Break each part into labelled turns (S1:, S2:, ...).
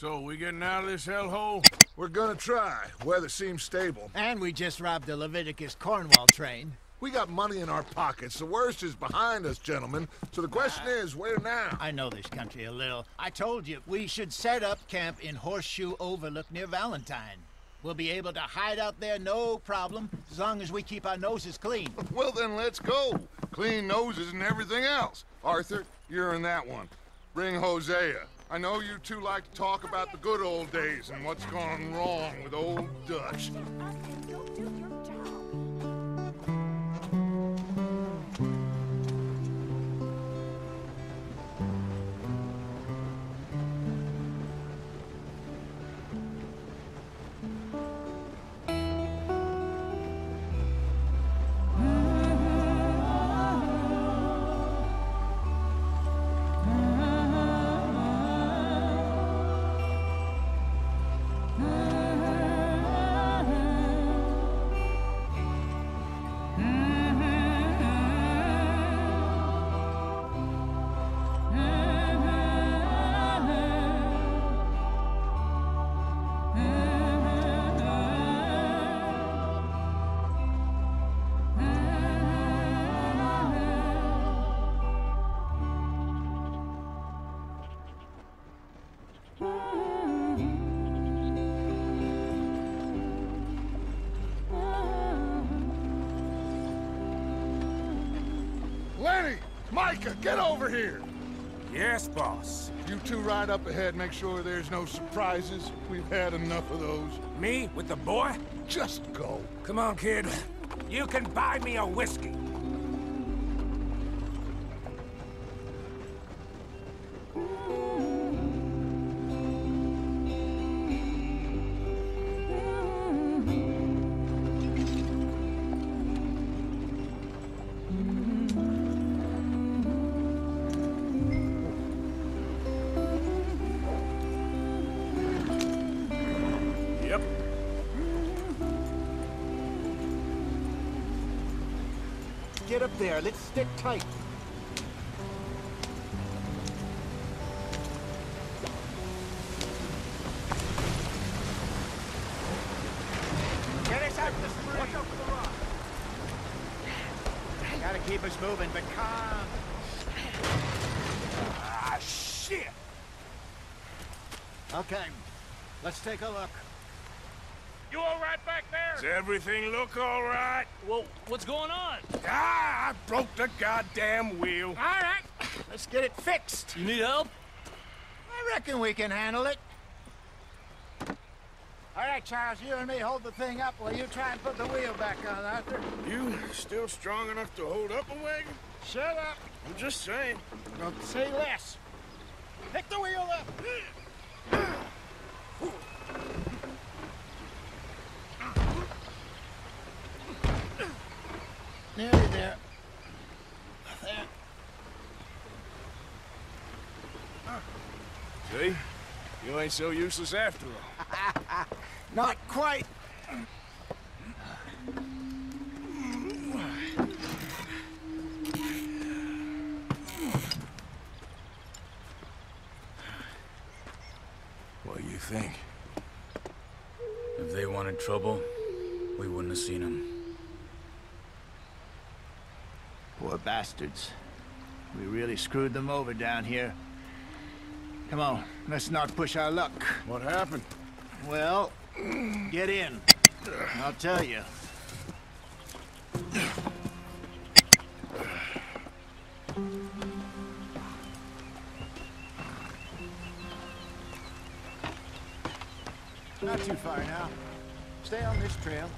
S1: So, we getting out of this hellhole?
S2: We're gonna try. Weather seems stable.
S3: And we just robbed the Leviticus Cornwall train.
S2: We got money in our pockets. The worst is behind us, gentlemen. So the question is, where now?
S3: I know this country a little. I told you, we should set up camp in Horseshoe Overlook near Valentine. We'll be able to hide out there, no problem, as long as we keep our noses clean.
S2: Well, then let's go. Clean noses and everything else. Arthur, you're in that one. Bring Hosea. I know you two like to talk about the good old days and what's gone wrong with old Dutch. Lenny! Micah, get over here!
S1: Yes, boss.
S2: You two ride up ahead, make sure there's no surprises. We've had enough of those.
S1: Me with the boy?
S2: Just go.
S1: Come on, kid. You can buy me a whiskey. Yep.
S3: Get up there, let's stick tight. Get us out the spring. Watch out for the rock. Gotta keep us moving, but calm.
S1: Ah, shit!
S3: Okay, let's take a look.
S4: You all right back there?
S1: Does everything look all right?
S4: Well, what's going on?
S1: Ah, I broke the goddamn wheel.
S3: All right, let's get it fixed.
S4: You need help?
S3: I reckon we can handle it. All right, Charles, you and me hold the thing up while you try and put the wheel back on, Arthur.
S1: You still strong enough to hold up a wagon?
S3: Shut up.
S1: I'm just saying.
S3: Don't say less. Pick the wheel up. Nearly there. There.
S1: See? You ain't so useless after all.
S3: Not quite.
S1: What do you think?
S5: If they wanted trouble, we wouldn't have seen them.
S3: Poor bastards. We really screwed them over down here. Come on, let's not push our luck.
S1: What happened?
S3: Well, get in. I'll tell you. Not too far now. Stay on this trail.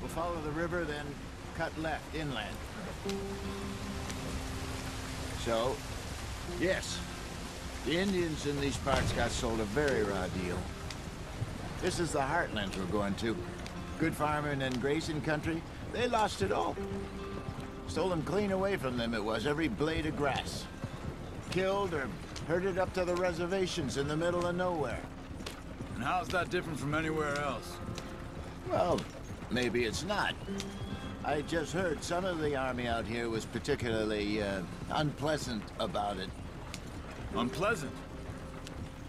S3: We'll follow the river, then cut left inland. So, yes, the Indians in these parts got sold a very raw deal. This is the heartlands we're going to. Good farming and grazing country, they lost it all. Stolen clean away from them it was, every blade of grass. Killed or herded up to the reservations in the middle of nowhere.
S5: And how's that different from anywhere else?
S3: Well, maybe it's not. I just heard some of the army out here was particularly, unpleasant about it.
S5: Unpleasant?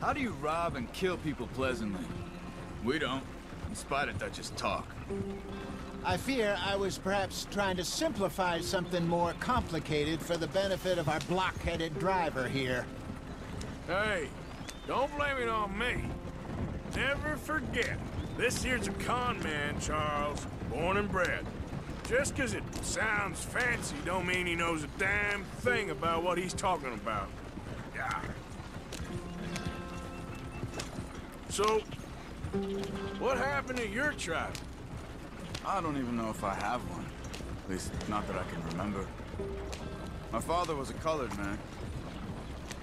S5: How do you rob and kill people pleasantly? We don't, in spite of Dutch's talk.
S3: I fear I was perhaps trying to simplify something more complicated for the benefit of our block-headed driver here.
S1: Hey, don't blame it on me. Never forget, this here's a con man, Charles, born and bred. Just 'cause it sounds fancy don't mean he knows a damn thing about what he's talking about. Yeah. So, what happened to your tribe?
S5: I don't even know if I have one. At least, not that I can remember. My father was a colored man.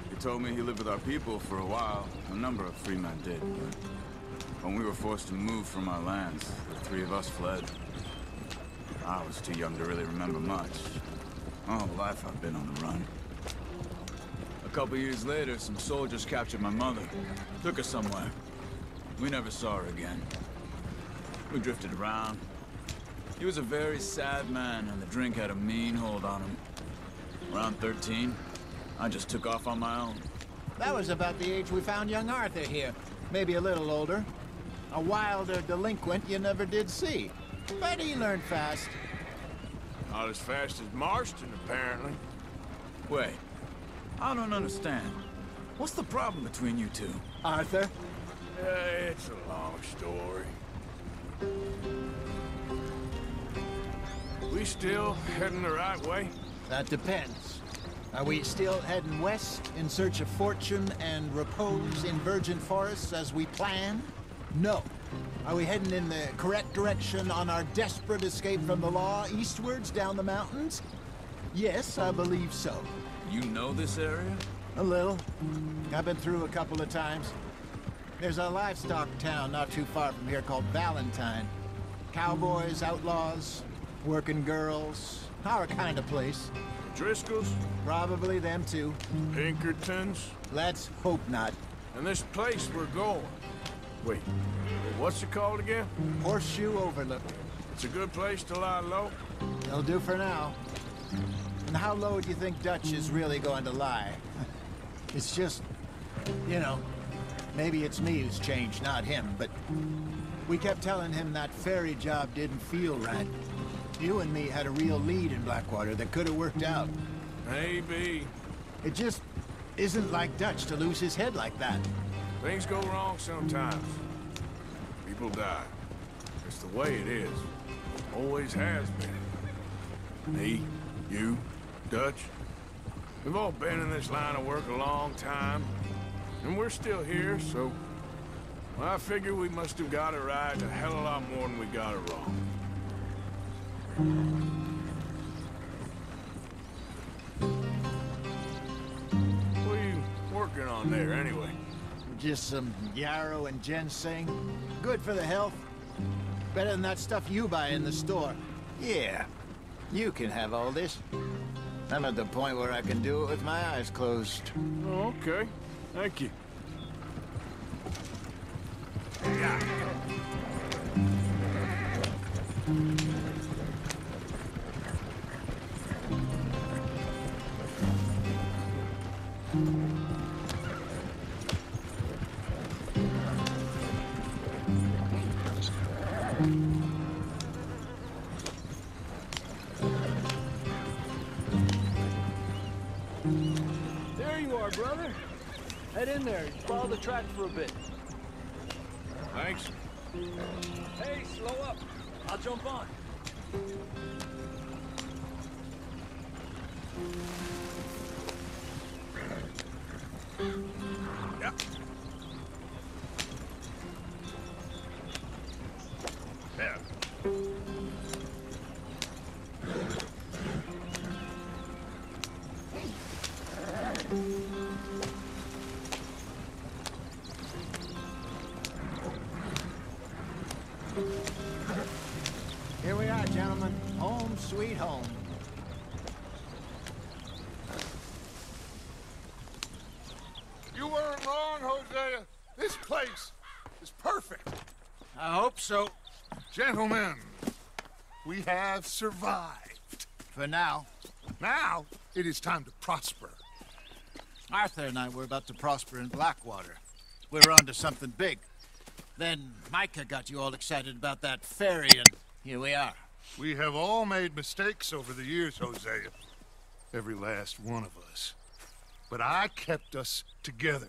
S5: He told me he lived with our people for a while. A number of free men did. When we were forced to move from our lands, the three of us fled. I was too young to really remember much. All life I've been on the run. A couple years later, some soldiers captured my mother. Took her somewhere. We never saw her again. We drifted around. He was a very sad man, and the drink had a mean hold on him. Around 13, I just took off on my own.
S3: That was about the age we found young Arthur here. Maybe a little older. A wilder delinquent you never did see. But he learned fast.
S1: Not as fast as Marston, apparently.
S5: Wait, I don't understand. What's the problem between you two?
S3: Arthur?
S1: It's a long story. We still heading the right way?
S3: That depends. Are we still heading west in search of fortune and repose in virgin forests as we planned? No. Are we heading in the correct direction on our desperate escape from the law eastwards down the mountains? Yes, I believe so.
S5: You know this area?
S3: A little. I've been through a couple of times. There's a livestock town not too far from here called Valentine. Cowboys, outlaws, working girls, our kind of place.
S1: Driscoll's?
S3: Probably them too.
S1: Pinkertons?
S3: Let's hope not.
S1: And this place we're going. Wait, what's it called again?
S3: Horseshoe Overlook.
S1: It's a good place to lie low?
S3: It'll do for now. And how low do you think Dutch is really going to lie? It's just, you know, maybe it's me who's changed, not him, but we kept telling him that ferry job didn't feel right. You and me had a real lead in Blackwater that could have worked out.
S1: Maybe.
S3: It just isn't like Dutch to lose his head like that.
S1: Things go wrong sometimes. People die. It's the way it is. Always has been. Me, you, Dutch. We've all been in this line of work a long time. And we're still here, so... well, I figure we must have got it right a hell of a lot more than we got it wrong. What are you working on there, anyway?
S3: Just some yarrow and ginseng. Good for the health. Better than that stuff you buy in the store. Yeah, you can have all this. I'm at the point where I can do it with my eyes closed.
S1: Oh, okay. Thank you. Yeah.
S6: There you are, brother. Head in there. Follow the track for a bit.
S1: Thanks.
S6: Hey, slow up. I'll jump on.
S1: Yeah. There.
S3: Here we are, gentlemen. Home sweet home.
S2: You weren't wrong, Hosea. This place is perfect.
S3: I hope so.
S2: Gentlemen, we have survived.
S3: For now.
S2: Now, it is time to prosper.
S3: Arthur and I were about to prosper in Blackwater. we were onto something big. Then Micah got you all excited about that ferry, and here we are.
S2: We have all made mistakes over the years, Hosea. Every last one of us. But I kept us together.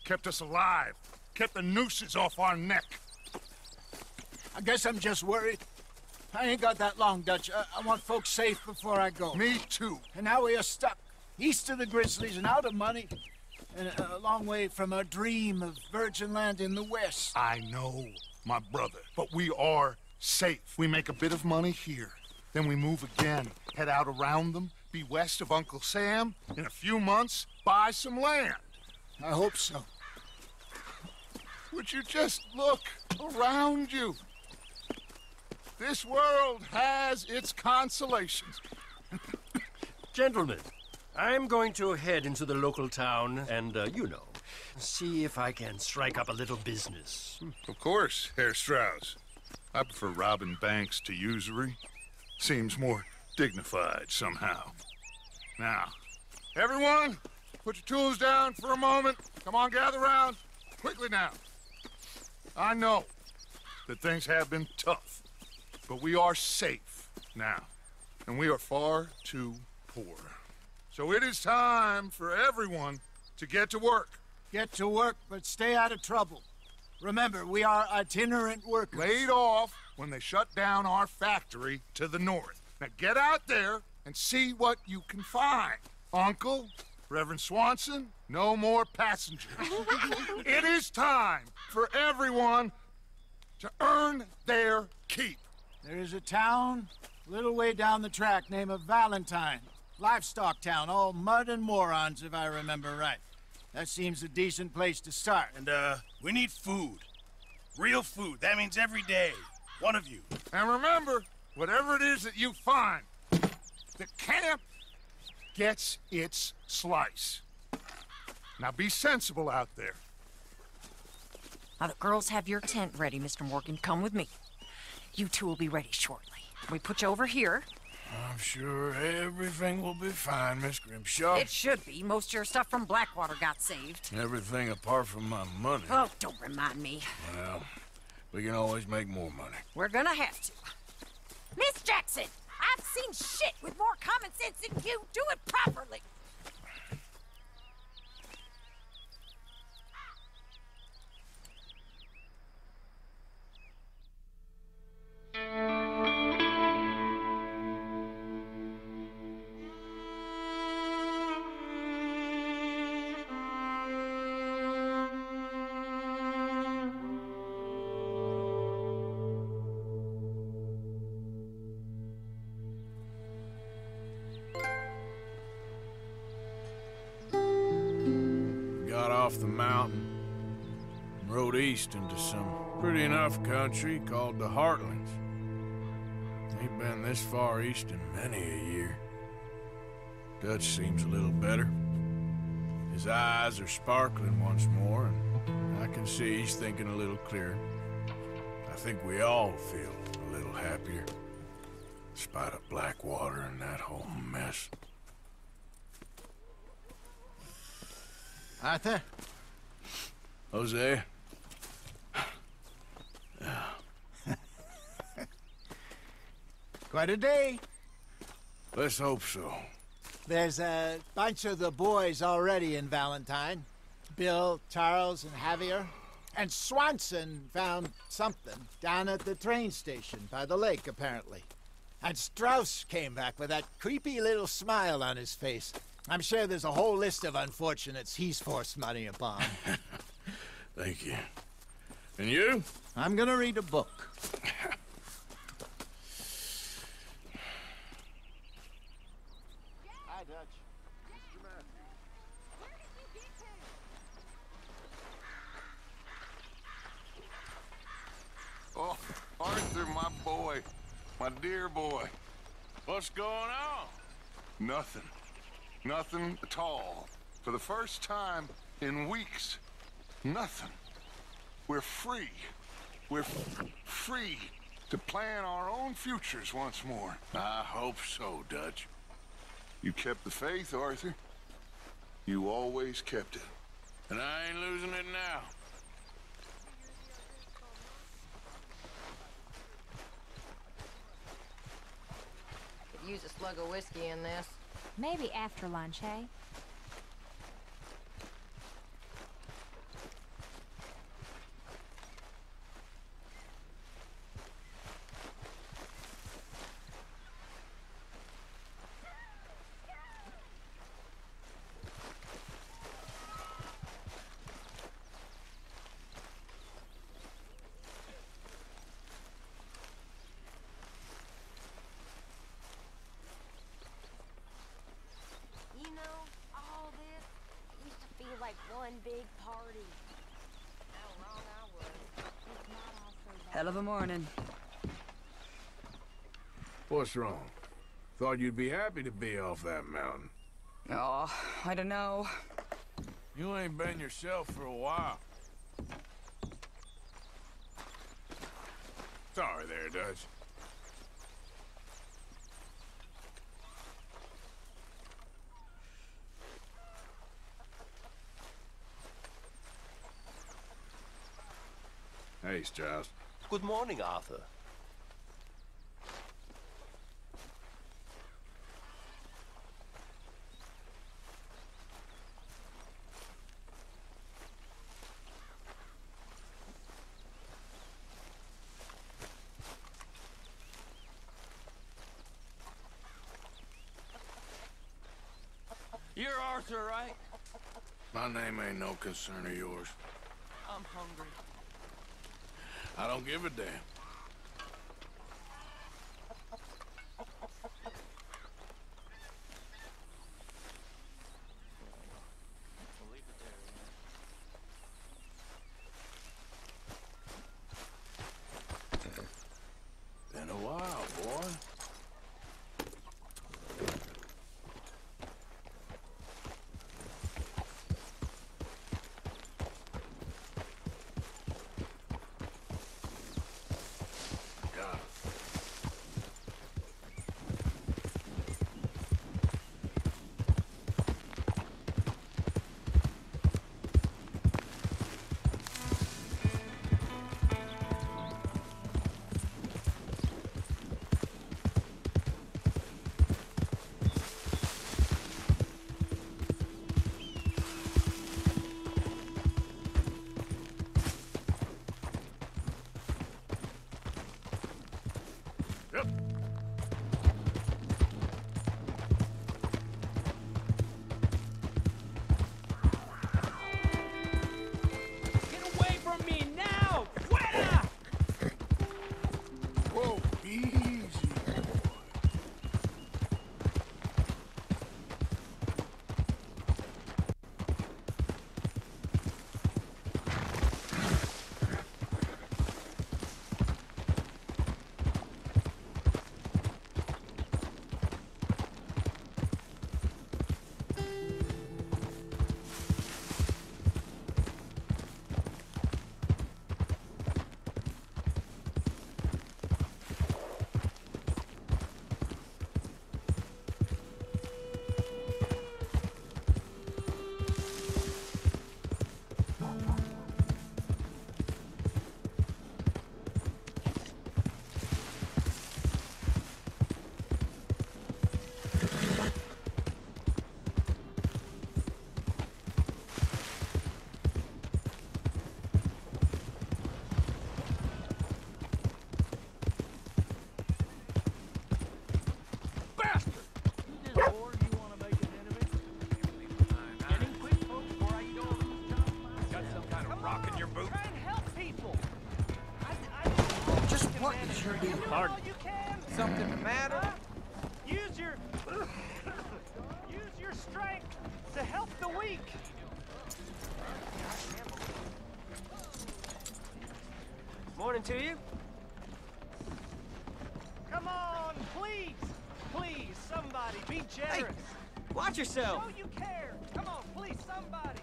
S2: Kept us alive. Kept the nooses off our neck.
S3: I guess I'm just worried. I ain't got that long, Dutch. I want folks safe before I go.
S2: Me too.
S3: And now we are stuck east of the Grizzlies and out of money, and a long way from our dream of virgin land in the west.
S2: I know, my brother, but we are safe. We make a bit of money here, then we move again, head out around them, be west of Uncle Sam, in a few months, buy some land.
S3: I hope so.
S2: Would you just look around you? This world has its consolations.
S7: Gentlemen, I'm going to head into the local town and, see if I can strike up a little business.
S2: Of course, Herr Strauss. I prefer robbing banks to usury. Seems more dignified somehow. Now, everyone, put your tools down for a moment. Come on, gather round. Quickly now. I know that things have been tough, but we are safe now, and we are far too poor. So it is time for everyone to get to work.
S3: Get to work, but stay out of trouble. Remember, we are itinerant workers.
S2: Laid off when they shut down our factory to the north. Now get out there and see what you can find. Uncle, Reverend Swanson, no more passengers. It is time for everyone to earn their keep.
S3: There is a town a little way down the track named Valentine. Livestock town, all mud and morons, if I remember right. That seems a decent place to start.
S8: And, we need food. Real food. That means every day. One of you.
S2: And remember, whatever it is that you find, the camp gets its slice. Now be sensible out there.
S9: Now the girls have your tent ready, Mr. Morgan. Come with me. You two will be ready shortly. We put you over here.
S1: I'm sure everything will be fine, Miss Grimshaw.
S9: It should be. Most of your stuff from Blackwater got saved.
S1: Everything apart from my money.
S9: Oh, don't remind me.
S1: Well, we can always make more money.
S9: We're gonna have to. Miss Jackson, I've seen shit with more common sense than you. Do it properly.
S1: Off the mountain and rode east into some pretty enough country called the Heartlands. Ain't been this far east in many a year. Dutch seems a little better. His eyes are sparkling once more, and I can see he's thinking a little clearer. I think we all feel a little happier, in spite of Blackwater and that whole mess.
S3: Arthur?
S1: Hosea?
S3: Quite a day.
S1: Let's hope so.
S3: There's a bunch of the boys already in Valentine. Bill, Charles, and Javier. And Swanson found something down at the train station by the lake, apparently. And Strauss came back with that creepy little smile on his face. I'm sure there's a whole list of unfortunates he's forced money upon.
S1: Thank you. And you?
S3: I'm gonna read a book. Hi, Dutch.
S2: Mr. Matthews.
S9: Where did you get him?
S2: Oh, Arthur, my boy. My dear boy.
S1: What's going on?
S2: Nothing. Nothing at all. For the first time in weeks. Nothing. We're free. We're free to plan our own futures once more.
S1: I hope so, Dutch.
S2: You kept the faith, Arthur. You always kept it.
S1: And I ain't losing it now.
S10: use a slug of whiskey in this.
S11: Maybe after lunch, hey?
S10: You know, all this used to feel like one big party. How wrong I was.
S11: It's not all so bad.
S12: Hell of a morning.
S1: What's wrong? Thought you'd be happy to be off that mountain.
S12: Oh, I don't know.
S1: You ain't been yourself for a while. Sorry there, Dutch. Hey, Strauss.
S7: Good morning, Arthur.
S6: You're Arthur, right?
S1: My name ain't no concern of yours.
S6: I'm hungry.
S1: I don't give a damn.
S6: We'll leave it there.
S1: Been a while, boy.
S6: Get away from me now! Fuera!
S1: Whoa, easy, boy.
S6: Bastard! You just bored, you want to make an enemy? Getting quick, folks, before I eat all these jobs. Got some kind of rock in your boot? Try and help people!
S3: Just what is your deal?
S6: Pardon? You can. Something the matter? Use your strength to help the weak. Morning to you. Come on, please, please, somebody, be generous.
S12: Hey, watch yourself.
S6: Show you care. Come on, please, somebody.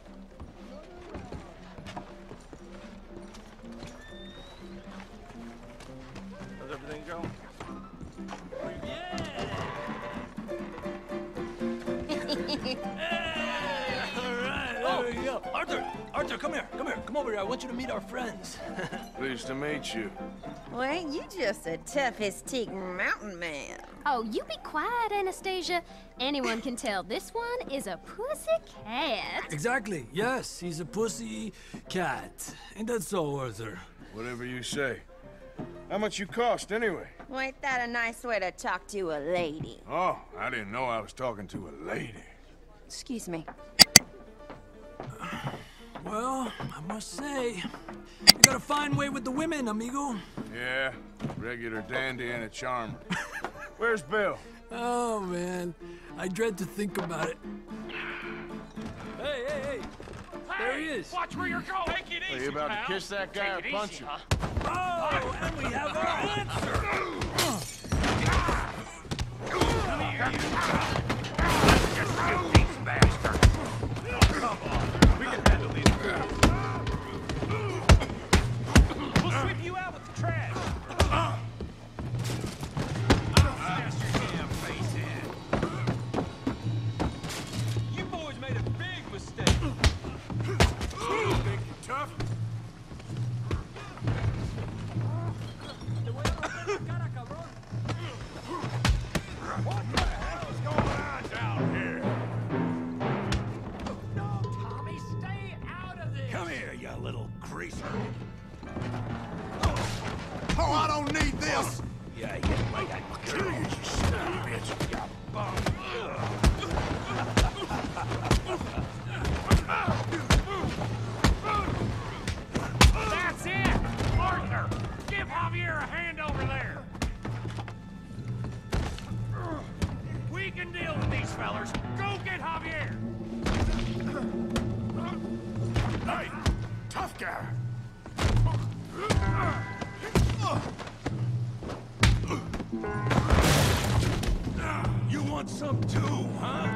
S6: How's everything going? Yeah. Hey, all right. Yeah. Arthur, come here. Come over here. I want you to meet our friends.
S1: Pleased to meet you.
S10: Well, ain't you just the toughest teak mountain man?
S11: Oh, you be quiet, Anastasia. Anyone can tell this one is a pussy cat.
S6: Exactly. Yes, he's a pussy cat. Ain't that so, Arthur?
S1: Whatever you say. How much you cost, anyway?
S10: Well, ain't that a nice way to talk to a lady?
S1: Oh, I didn't know I was talking to a lady.
S10: Excuse me.
S6: Well, I must say, you got a fine way with the women, amigo.
S1: Yeah, regular dandy and a charmer. Where's Bill?
S6: Oh, man. I dread to think about it. Hey! There he is.
S4: Watch where you're going. Take it easy,
S1: Are you about
S4: pal.
S1: to kiss that guy or
S4: Take it
S1: punch
S4: easy,
S1: him?
S4: huh?
S6: Oh, and we have our answer.
S4: Come here, you these bastard. Come on, we can handle these guys. We'll sweep you out with the trash. Smash your damn face in. You boys made a big mistake.
S1: Think you tough? What the hell is going on down here?
S6: No, Tommy, stay out of this.
S8: Come here, you little greaser.
S2: Oh, I don't need this!
S8: Yeah, you like I kill you, you son of a bitch. You bum.
S4: That's it! Arthur, give Javier a hand over there. We can deal with these fellers. Go get Javier!
S1: Hey, tough guy.
S8: You want some too, huh?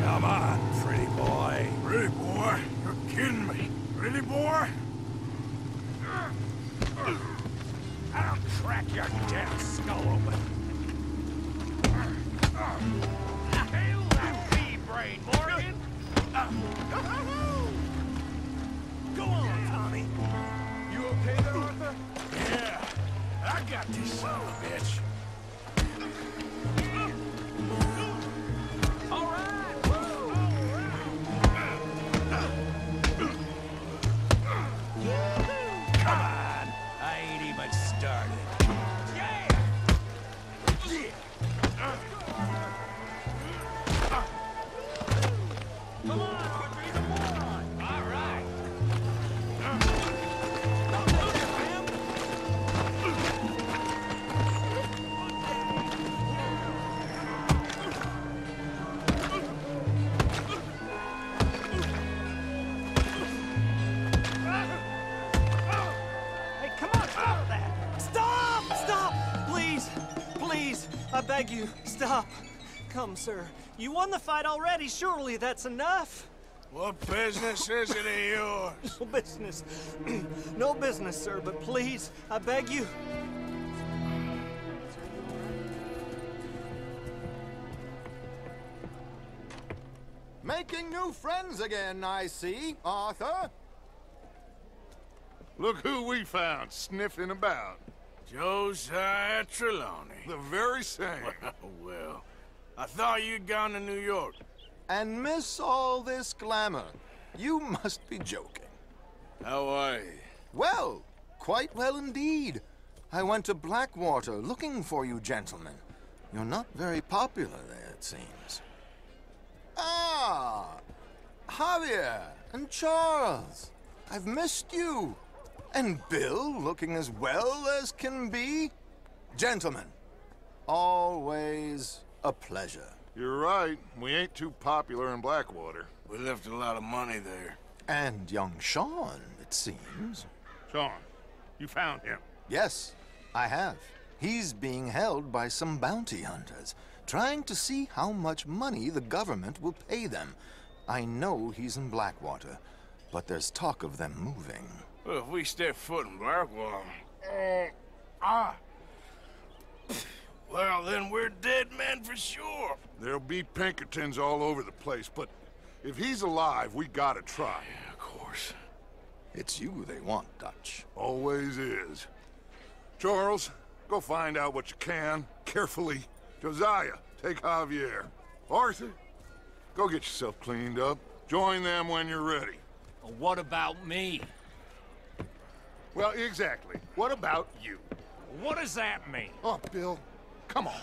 S8: Come on, pretty boy.
S1: Pretty boy, you're kidding me. Pretty boy?
S4: I'll crack your damn skull open. Hail that pea brain, Morgan!
S8: Go on, Tommy.
S1: You okay there, Arthur? Yeah, I got this son of a bitch.
S4: All right!
S8: Come on. I ain't even started.
S4: Come on, Quicker, you're a moron! All right!
S12: Hey, come on, stop that! Stop! Please, I beg you, stop. Come, sir. You won the fight already. Surely that's enough.
S1: What business is it of yours?
S12: No business. No business, sir, but please, I beg you.
S3: Making new friends again, I see, Arthur.
S2: Look who we found sniffing about.
S1: Josiah Trelawney.
S2: The very same.
S1: Well, I thought you'd gone to New York.
S3: And miss all this glamour. You must be joking.
S1: How are you?
S3: Well, quite well indeed. I went to Blackwater looking for you gentlemen. You're not very popular there, it seems. Ah, Javier and Charles. I've missed you. And Bill looking as well as can be. Gentlemen, always a pleasure.
S2: You're right. We ain't too popular in Blackwater.
S1: We left a lot of money there.
S3: And young Sean, it seems.
S2: Sean, you found him.
S3: Yes, I have. He's being held by some bounty hunters, trying to see how much money the government will pay them. I know he's in Blackwater, but there's talk of them moving.
S1: Well, if we step foot in Blackwater... well, then we're dead men
S8: man for sure.
S2: There'll be Pinkertons all over the place, but if he's alive, we gotta try.
S1: Yeah, of course. It's you they want, Dutch.
S2: Always is. Charles, go find out what you can, carefully. Josiah, take Javier. Arthur, go get yourself cleaned up. Join them when you're ready.
S6: Well, what about me?
S2: Well, exactly. What about you?
S6: What does that mean?
S2: Oh, Bill, come on.